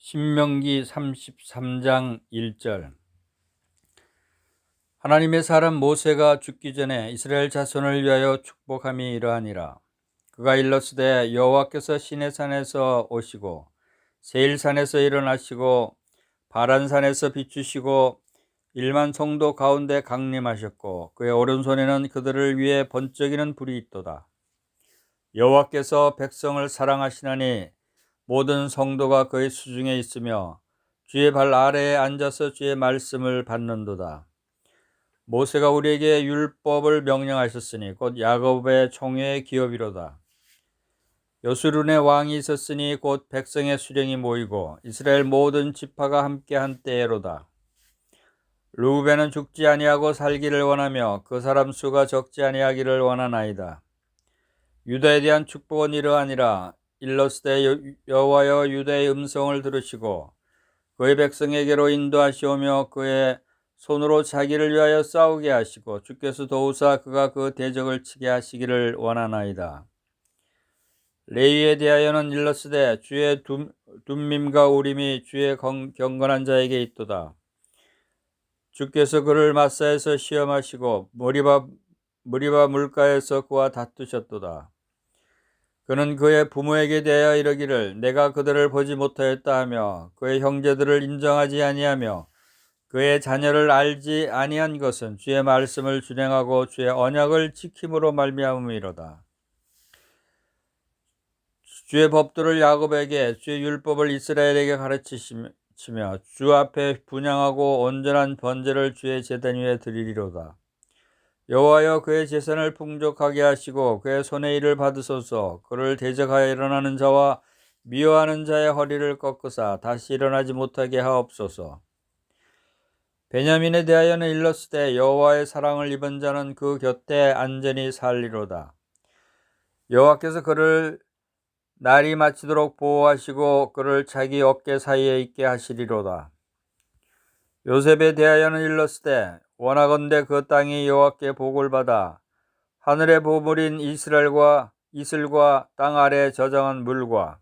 신명기 33장 1절. 하나님의 사람 모세가 죽기 전에 이스라엘 자손을 위하여 축복함이 이러하니라. 그가 일렀으되 여호와께서 시내산에서 오시고 세일산에서 일어나시고 바란산에서 비추시고 1만 성도 가운데 강림하셨고 그의 오른손에는 그들을 위해 번쩍이는 불이 있도다. 여호와께서 백성을 사랑하시나니 모든 성도가 그의 수중에 있으며 주의 발 아래에 앉아서 주의 말씀을 받는도다. 모세가 우리에게 율법을 명령하셨으니 곧 야곱의 총회의 기업이로다. 여수룬의 왕이 있었으니 곧 백성의 수령이 모이고 이스라엘 모든 지파가 함께한 때로다. 르우벤은 죽지 아니하고 살기를 원하며 그 사람 수가 적지 아니하기를 원하나이다. 유다에 대한 축복은 이러하니라. 일러스되 여호와여 유다의 음성을 들으시고 그의 백성에게로 인도하시오며 그의 손으로 자기를 위하여 싸우게 하시고 주께서 도우사 그가 그 대적을 치게 하시기를 원하나이다. 레위에 대하여는 일러스되 주의 둠밈과 우림이 주의 경건한 자에게 있도다. 주께서 그를 마사에서 시험하시고 머리바 물가에서 그와 다투셨도다. 그는 그의 부모에게 대하여 이르기를 내가 그들을 보지 못하였다 하며 그의 형제들을 인정하지 아니하며 그의 자녀를 알지 아니한 것은 주의 말씀을 준행하고 주의 언약을 지킴으로 말미암음이로다. 주의 법도를 야곱에게 주의 율법을 이스라엘에게 가르치시며 주 앞에 분향하고 온전한 번제를 주의 제단 위에 드리리로다. 여호와여 그의 재산을 풍족하게 하시고 그의 손의 일을 받으소서. 그를 대적하여 일어나는 자와 미워하는 자의 허리를 꺾으사 다시 일어나지 못하게 하옵소서. 베냐민에 대하여는 일렀으되 여호와의 사랑을 입은 자는 그 곁에 안전히 살리로다. 여호와께서 그를 날이 마치도록 보호하시고 그를 자기 어깨 사이에 있게 하시리로다. 요셉에 대하여는 일렀으되 원하건대 그 땅이 여호와께 복을 받아 하늘의 보물인 이슬과 땅 아래 저장한 물과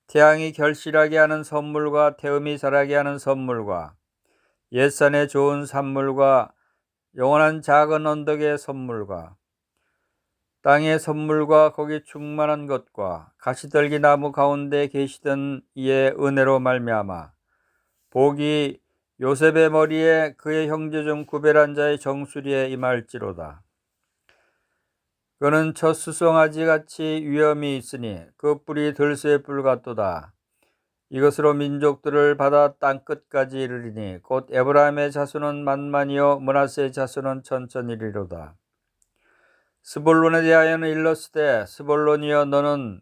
태양이 결실하게 하는 선물과 태음이 자라게 하는 선물과 옛산의 좋은 산물과 영원한 작은 언덕의 선물과 땅의 선물과 거기 충만한 것과 가시떨기 나무 가운데 계시던 이의 은혜로 말미암아 복이 요셉의 머리에 그의 형제 중 구별한 자의 정수리에 임할지로다. 그는 첫 수송아지 같이 위엄이 있으니 그 뿔이 들새의 뿔 같도다. 이것으로 민족들을 받아 땅 끝까지 이르리니 곧 에브라임의 자손은 만만이요 므낫세의 자손은 천천이리로다. 스볼론에 대하여는 일렀으되 스볼론이여 너는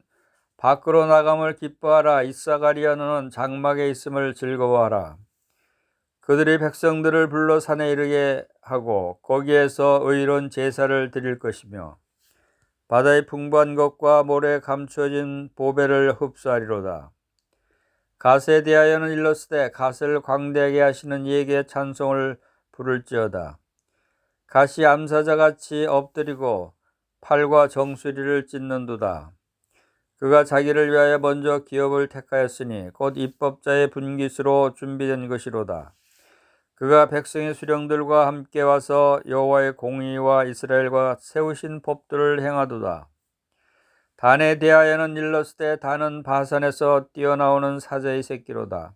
밖으로 나감을 기뻐하라. 이사가리여 너는 장막에 있음을 즐거워하라. 그들이 백성들을 불러 산에 이르게 하고 거기에서 의로운 제사를 드릴 것이며 바다의 풍부한 것과 모래에 감추어진 보배를 흡수하리로다. 갓에 대하여는 일렀으되 갓을 광대하게 하시는 이에게 찬송을 부를지어다. 갓이 암사자같이 엎드리고 팔과 정수리를 찢는도다. 그가 자기를 위하여 먼저 기업을 택하였으니 곧 입법자의 분깃으로 준비된 것이로다. 그가 백성의 수령들과 함께 와서 여호와의 공의와 이스라엘과 세우신 법들을 행하도다. 단에 대하여는 일렀으되 단은 바산에서 뛰어나오는 사자의 새끼로다.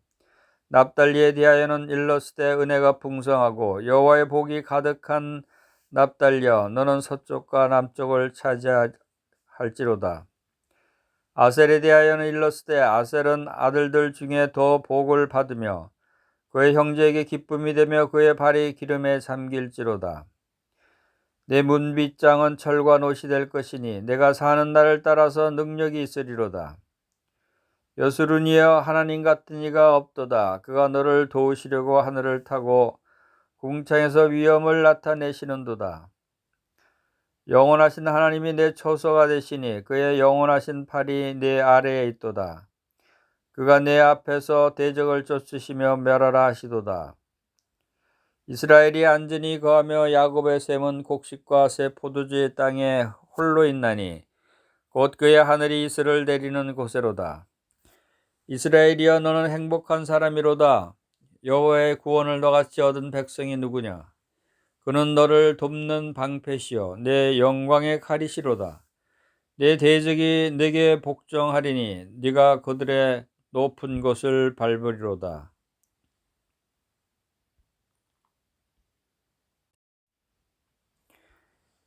납달리에 대하여는 일렀으되 은혜가 풍성하고 여호와의 복이 가득한 납달리여 너는 서쪽과 남쪽을 차지할지로다. 아셀에 대하여는 일렀으되 아셀은 아들들 중에 더 복을 받으며 그의 형제에게 기쁨이 되며 그의 발이 기름에 잠길지로다. 내 문빗장은 철과 못이 될 것이니 내가 사는 날을 따라서 능력이 있으리로다. 여수룬이여 하나님 같은 이가 없도다. 그가 너를 도우시려고 하늘을 타고 궁창에서 위엄을 나타내시는도다. 영원하신 하나님이 내 초소가 되시니 그의 영원하신 팔이 내 아래에 있도다. 그가 내 앞에서 대적을 쫓으시며 멸하라 하시도다. 이스라엘이 안전히 거하며 야곱의 샘은 곡식과 새 포도주의 땅에 홀로 있나니 곧 그의 하늘이 이슬을 내리는 곳에로다. 이스라엘이여 너는 행복한 사람이로다. 여호와의 구원을 너같이 얻은 백성이 누구냐? 그는 너를 돕는 방패시요 내 영광의 칼이시로다. 내 대적이 내게 복종하리니 네가 그들의 높은 곳을 밟으리로다.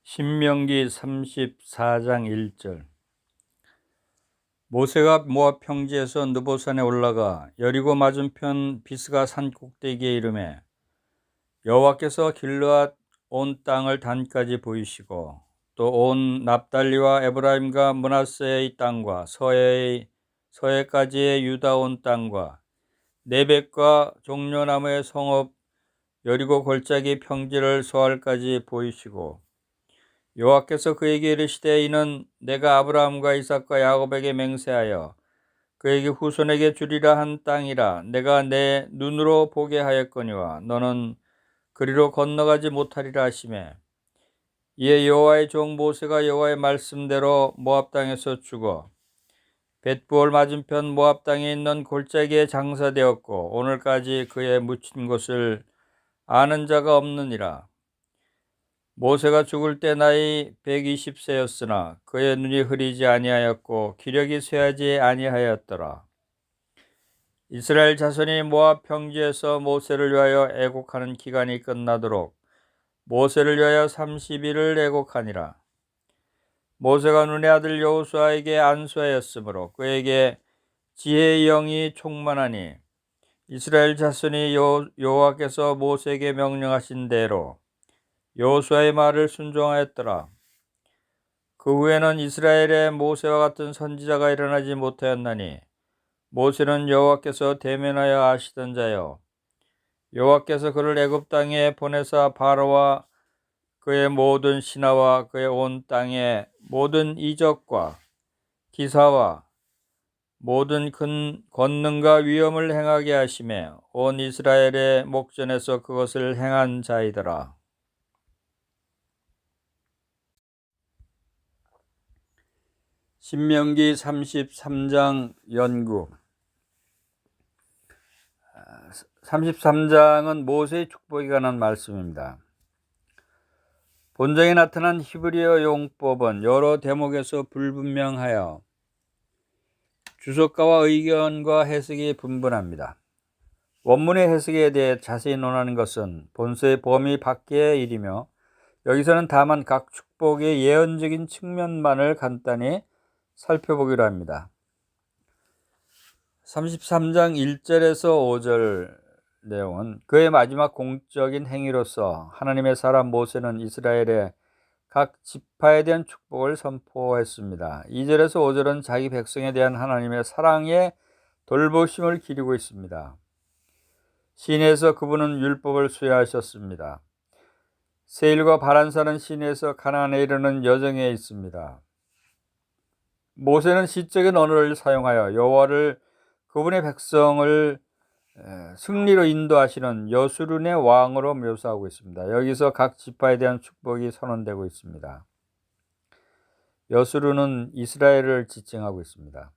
신명기 34장 1절. 모세가 모압 평지에서 느보산에 올라가 여리고 맞은편 비스가 산 꼭대기에 이르매 여호와께서 길르앗 온 땅을 단까지 보이시고 또 온 납달리와 에브라임과 므낫세의 땅과 서해까지의 유다 온 땅과 네벡과 종려나무의 성읍 여리고 골짜기 평지를 소알까지 보이시고 여호와께서 그에게 이르시되 이는 내가 아브라함과 이삭과 야곱에게 맹세하여 그에게 후손에게 주리라 한 땅이라 내가 내 눈으로 보게 하였거니와 너는 그리로 건너가지 못하리라 하시매 이에 여호와의 종 모세가 여호와의 말씀대로 모압 땅에서 죽어 벳부올 맞은편 모압 땅에 있는 골짜기에 장사되었고 오늘까지 그의 묻힌 곳을 아는 자가 없느니라. 모세가 죽을 때 나이 120세였으나 그의 눈이 흐리지 아니하였고 기력이 쇠하지 아니하였더라. 이스라엘 자손이 모압 평지에서 모세를 위하여 애곡하는 기간이 끝나도록 모세를 위하여 30일을 애곡하니라. 모세가 눈의 아들 여호수아에게 안수하였으므로 그에게 지혜의 영이 충만하니 이스라엘 자손이 여호와께서 모세에게 명령하신 대로 여호수아의 말을 순종하였더라. 그 후에는 이스라엘에 모세와 같은 선지자가 일어나지 못하였나니 모세는 여호와께서 대면하여 아시던 자요 여호와께서 그를 애굽 땅에 보내사 바로와 그의 모든 신하와 그의 온 땅의 모든 이적과 기사와 모든 큰 권능과 위엄을 행하게 하시매 온 이스라엘의 목전에서 그것을 행한 자이더라. 신명기 33장 연구. 33장은 모세의 축복에 관한 말씀입니다. 본정에 나타난 히브리어 용법은 여러 대목에서 불분명하여 주석가와 의견과 해석이 분분합니다. 원문의 해석에 대해 자세히 논하는 것은 본서의 범위 밖의 일이며 여기서는 다만 각 축복의 예언적인 측면만을 간단히 살펴보기로 합니다. 33장 1절에서 5절 내용은 그의 마지막 공적인 행위로서 하나님의 사람 모세는 이스라엘의 각 지파에 대한 축복을 선포했습니다. 2절에서 5절은 자기 백성에 대한 하나님의 사랑의 돌보심을 기리고 있습니다. 시내에서 그분은 율법을 수여하셨습니다. 세일과 바란산은 시내에서 가나안에 이르는 여정에 있습니다. 모세는 시적인 언어를 사용하여 여호와를 그분의 백성을 승리로 인도하시는 여수룬의 왕으로 묘사하고 있습니다. 여기서 각 지파에 대한 축복이 선언되고 있습니다. 여수룬은 이스라엘을 지칭하고 있습니다.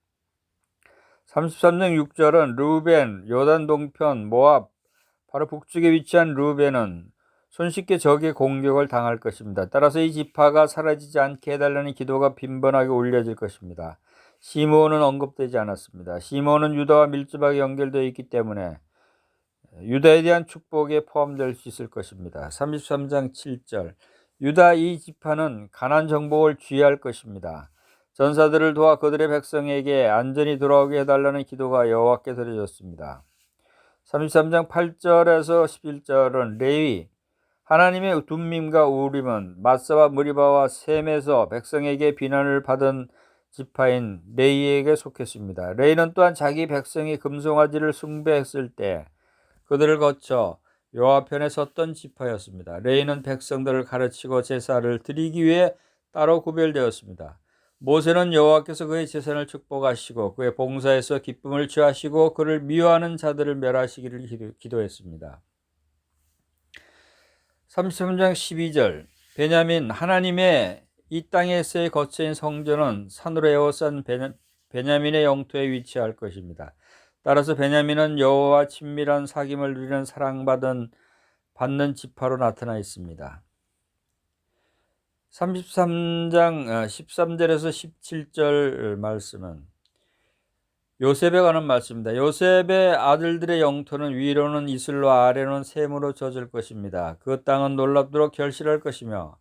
33장 6절은 르우벤, 요단 동편, 모압, 바로 북쪽에 위치한 르우벤은 손쉽게 적의 공격을 당할 것입니다. 따라서 이 지파가 사라지지 않게 해달라는 기도가 빈번하게 올려질 것입니다. 시므온은 언급되지 않았습니다. 시므온은 유다와 밀접하게 연결되어 있기 때문에 유다에 대한 축복에 포함될 수 있을 것입니다. 33장 7절 유다 이 지파는 가나안 정복을 주의할 것입니다. 전사들을 도와 그들의 백성에게 안전히 돌아오게 해달라는 기도가 여호와께 드려졌습니다. 33장 8절에서 11절은 레위 하나님의 둠밈과 우림은 마사와 무리바와 셈에서 백성에게 비난을 받은 지파인 레이에게 속했습니다. 레이는 또한 자기 백성이 금송아지를 숭배했을 때 그들을 거쳐 여호와 편에 섰던 지파였습니다. 레이는 백성들을 가르치고 제사를 드리기 위해 따로 구별되었습니다. 모세는 여호와께서 그의 재산을 축복하시고 그의 봉사에서 기쁨을 취하시고 그를 미워하는 자들을 멸하시기를 기도했습니다. 33장 12절 베냐민 하나님의 이 땅에서의 거처인 성전은 산으로 에워싼 베냐민의 영토에 위치할 것입니다. 따라서 베냐민은 여호와와 친밀한 사귐을 누리는 받는 지파로 나타나 있습니다. 33장 13절에서 17절 말씀은 요셉에 관한 말씀입니다. 요셉의 아들들의 영토는 위로는 이슬로 아래로는 샘으로 젖을 것입니다. 그 땅은 놀랍도록 결실할 것이며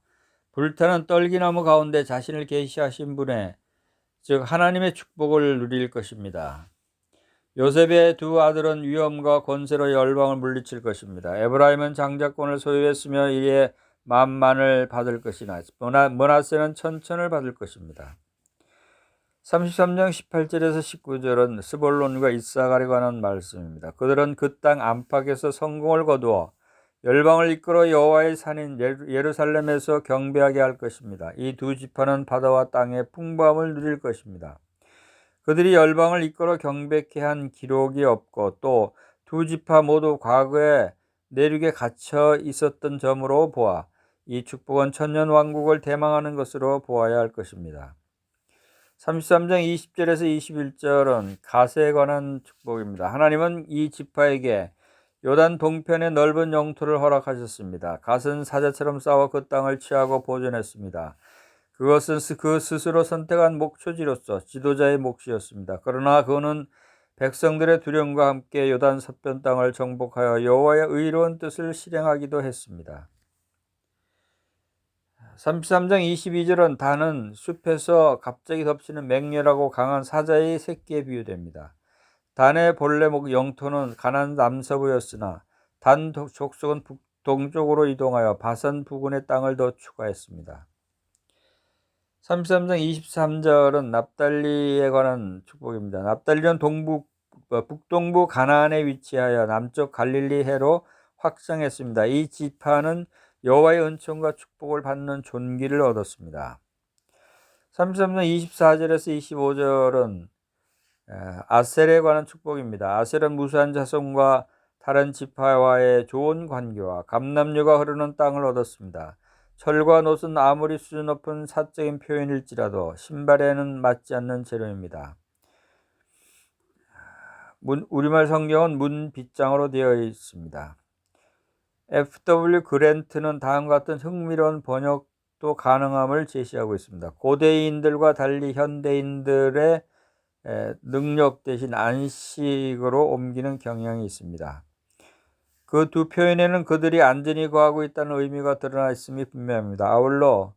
불타는 떨기나무 가운데 자신을 계시하신 분의 즉 하나님의 축복을 누릴 것입니다. 요셉의 두 아들은 위엄과 권세로 열방을 물리칠 것입니다. 에브라임은 장자권을 소유했으며 이에 만만을 받을 것이나 므낫세는 천천을 받을 것입니다. 33장 18절에서 19절은 스볼론과 이사갈에 관한 말씀입니다. 그들은 그 땅 안팎에서 성공을 거두어 열방을 이끌어 여호와의 산인 예루살렘에서 경배하게 할 것입니다. 이 두 지파는 바다와 땅의 풍부함을 누릴 것입니다. 그들이 열방을 이끌어 경배케 한 기록이 없고 또 두 지파 모두 과거에 내륙에 갇혀 있었던 점으로 보아 이 축복은 천년 왕국을 대망하는 것으로 보아야 할 것입니다. 33장 20절에서 21절은 가세에 관한 축복입니다. 하나님은 이 지파에게 요단 동편의 넓은 영토를 허락하셨습니다. 갓은 사자처럼 싸워 그 땅을 취하고 보존했습니다. 그것은 그 스스로 선택한 목초지로서 지도자의 몫이었습니다. 그러나 그는 백성들의 두려움과 함께 요단 서편 땅을 정복하여 여호와의 의로운 뜻을 실행하기도 했습니다. 33장 22절은 단은 숲에서 갑자기 덮치는 맹렬하고 강한 사자의 새끼에 비유됩니다. 단의 본래 영토는 가나안 남서부였으나 단 족속은 북동쪽으로 이동하여 바산 부근의 땅을 더 추가했습니다. 33장 23절은 납달리에 관한 축복입니다. 납달리는 북동부 가나안에 위치하여 남쪽 갈릴리 해로 확장했습니다. 이 지파는 여호와의 은총과 축복을 받는 존귀를 얻었습니다. 33장 24절에서 25절은 아셀에 관한 축복입니다. 아셀은 무수한 자손과 다른 지파와의 좋은 관계와 감남류가 흐르는 땅을 얻었습니다. 철과 놋은 아무리 수준 높은 사적인 표현일지라도 신발에는 맞지 않는 재료입니다. 우리말 성경은 문빗장으로 되어 있습니다. F.W. 그랜트는 다음과 같은 흥미로운 번역도 가능함을 제시하고 있습니다. 고대인들과 달리 현대인들의 능력 대신 안식으로 옮기는 경향이 있습니다. 그 두 표현에는 그들이 안전히 거하고 있다는 의미가 드러나 있음이 분명합니다. 아울러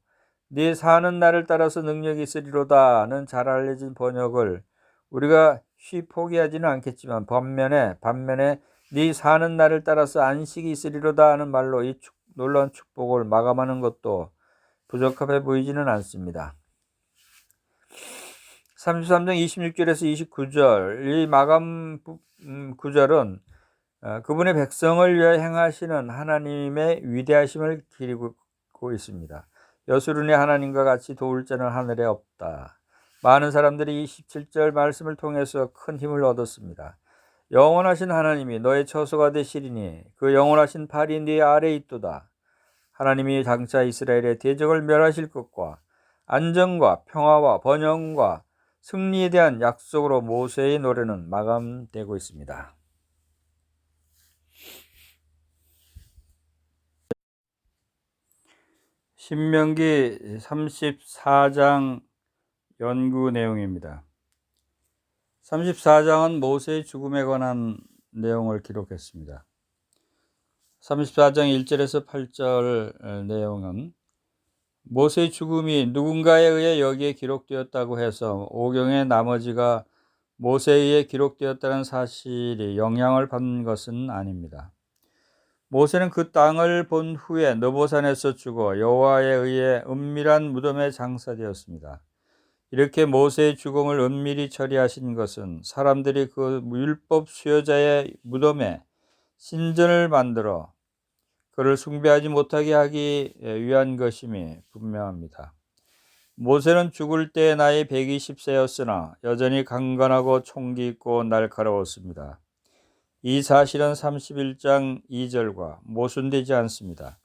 네 사는 날을 따라서 능력이 있으리로다는 잘 알려진 번역을 우리가 쉬 포기하지는 않겠지만 반면에 네 사는 날을 따라서 안식이 있으리로다 하는 말로 이 놀라운 축복을 마감하는 것도 부적합해 보이지는 않습니다. 33장 26절에서 29절 이 마감 구절은 그분의 백성을 위해 행하시는 하나님의 위대하심을 기리고 있습니다. 여수론의 하나님과 같이 도울 자는 하늘에 없다. 많은 사람들이 27절 말씀을 통해서 큰 힘을 얻었습니다. 영원하신 하나님이 너의 처소가 되시리니 그 영원하신 팔이 네 아래에 있도다. 하나님이 장차 이스라엘의 대적을 멸하실 것과 안정과 평화와 번영과 승리에 대한 약속으로 모세의 노래는 마감되고 있습니다. 신명기 34장 연구 내용입니다. 34장은 모세의 죽음에 관한 내용을 기록했습니다. 34장 1절에서 8절 내용은 모세의 죽음이 누군가에 의해 여기에 기록되었다고 해서 오경의 나머지가 모세에 의해 기록되었다는 사실이 영향을 받는 것은 아닙니다. 모세는 그 땅을 본 후에 느보산에서 죽어 여호와에 의해 은밀한 무덤에 장사되었습니다. 이렇게 모세의 죽음을 은밀히 처리하신 것은 사람들이 그 율법 수여자의 무덤에 신전을 만들어 그를 숭배하지 못하게 하기 위한 것임이 분명합니다. 모세는 죽을 때 나이 120세였으나 여전히 강건하고 총기 있고 날카로웠습니다. 이 사실은 31장 2절과 모순되지 않습니다.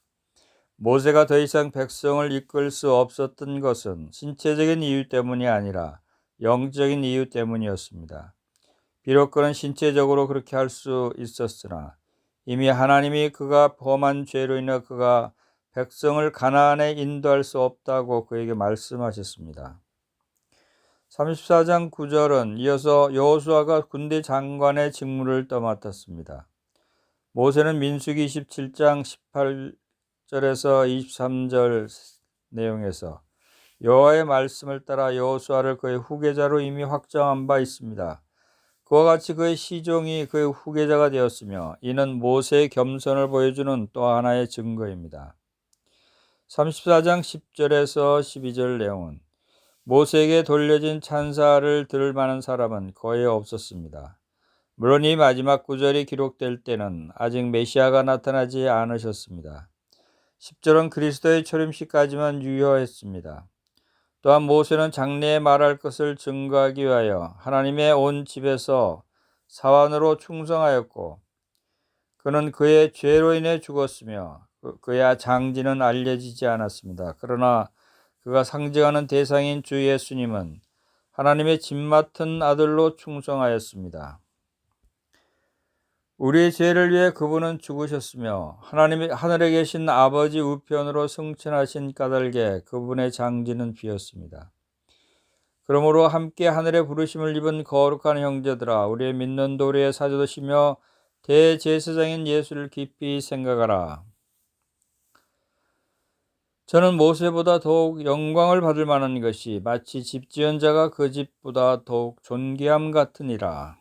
모세가 더 이상 백성을 이끌 수 없었던 것은 신체적인 이유 때문이 아니라 영적인 이유 때문이었습니다. 비록 그는 신체적으로 그렇게 할 수 있었으나 이미 하나님이 그가 범한 죄로 인해 그가 백성을 가나안에 인도할 수 없다고 그에게 말씀하셨습니다. 34장 9절은 이어서 여호수아가 군대 장관의 직무를 떠맡았습니다. 모세는 민수기 27장 18절에서 23절 내용에서 여호와의 말씀을 따라 여호수아를 그의 후계자로 이미 확정한 바 있습니다. 그와 같이 그의 시종이 그의 후계자가 되었으며 이는 모세의 겸손을 보여주는 또 하나의 증거입니다. 34장 10절에서 12절 내용은 모세에게 돌려진 찬사를 들을 만한 사람은 거의 없었습니다. 물론 이 마지막 구절이 기록될 때는 아직 메시아가 나타나지 않으셨습니다. 10절은 그리스도의 초림시까지만 유효했습니다. 또한 모세는 장래에 말할 것을 증거하기 위하여 하나님의 온 집에서 사환으로 충성하였고 그는 그의 죄로 인해 죽었으며 그의 장지는 알려지지 않았습니다. 그러나 그가 상징하는 대상인 주 예수님은 하나님의 집 맡은 아들로 충성하였습니다. 우리의 죄를 위해 그분은 죽으셨으며 하나님이 하늘에 계신 아버지 우편으로 승천하신 까닭에 그분의 장지는 비었습니다. 그러므로 함께 하늘의 부르심을 입은 거룩한 형제들아, 우리의 믿는 도리의 사도시며 대제사장인 예수를 깊이 생각하라. 저는 모세보다 더욱 영광을 받을 만한 것이 마치 집 지은 자가 그 집보다 더욱 존귀함 같으니라.